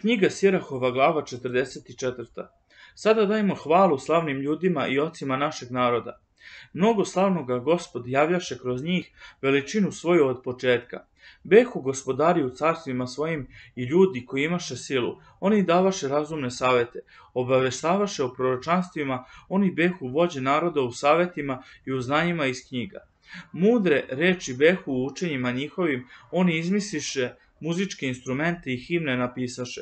Knjiga Sirahova, glava 44. Sada dajmo hvalu slavnim ljudima i ocima našeg naroda. Mnogo slavnoga Gospod javljaše kroz njih veličinu svoju od početka. Behu gospodari u carstvima svojim i ljudi koji imaše silu, oni davaše razumne savete, obaveštavaše o proročanstvima, oni behu vođe naroda u savetima i u znanjima iz knjiga. Mudre reči behu u učenjima njihovim, oni izmisliše muzičke instrumente i himne napisaše.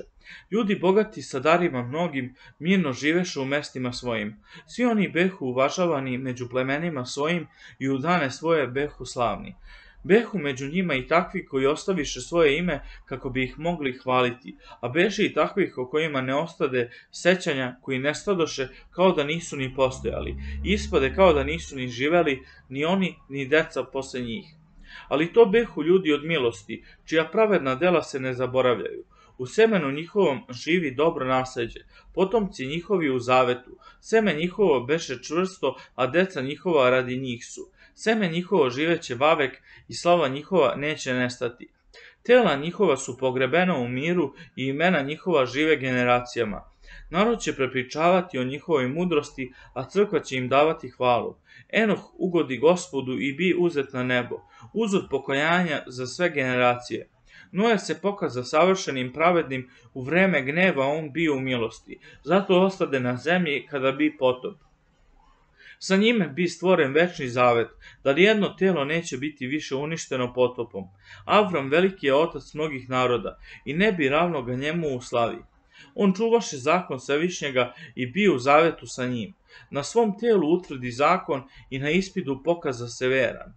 Ljudi bogati sa darima mnogim mirno živeše u mestima svojim. Svi oni behu uvažavani među plemenima svojim i u dane svoje behu slavni. Behu među njima i takvi koji ostaviše svoje ime kako bi ih mogli hvaliti, a beše i takvih o kojima ne ostade sećanja, koji nestadoše kao da nisu ni postojali, ispade kao da nisu ni živeli, ni oni ni deca posle njih. Ali to behu ljudi od milosti, čija pravedna dela se ne zaboravljaju. U semenu njihovom živi dobro nasleđe, potomci njihovi u zavetu, seme njihovo beše čvrsto, a deca njihova radi njih su. Seme njihovo živeće vavek i slava njihova neće nestati. Tela njihova su pogrebena u miru i imena njihova žive generacijama. Narod će prepričavati o njihovoj mudrosti, a crkva će im davati hvalu. Enoh ugodi Gospodu i bi uzet na nebo, uzor pokajanja za sve generacije. Noe se pokaza savršenim pravednim, u vreme gneva on bio u milosti, zato ostade na zemlji kada bi potop. Sa njime bi stvoren večni zavet, da nijedno telo neće biti više uništeno potopom. Avram veliki je otac mnogih naroda i ne bi ravno ga njemu u slavi. On čuvaše zakon Svevišnjega i bio u zavetu sa njim. Na svom telu utvrdi zakon i na ispitu pokaza se veran.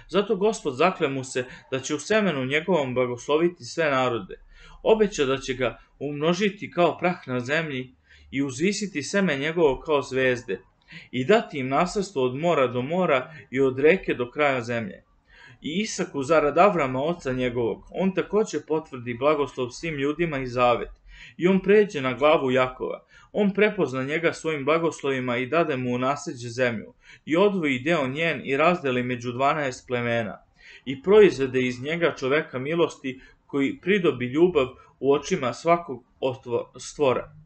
Zato Gospod zakle mu se da će u semenu njegovom blagosloviti sve narode. Obeća da će ga umnožiti kao prah na zemlji i uzvisiti seme njegovo kao zvezde i dati im nasledstvo od mora do mora i od reke do kraja zemlje. I Isaku zarad Avrama oca njegovog, on takođe potvrdi blagoslov svim ljudima i zavet. I on pređe na glavu Jakova. On prepozna njega svojim blagoslovima i dade mu u nasleđe zemlju. I odvoji deo njen i razdeli među 12 plemena. I proizvede iz njega čoveka milosti koji pridobi ljubav u očima svakog stvora.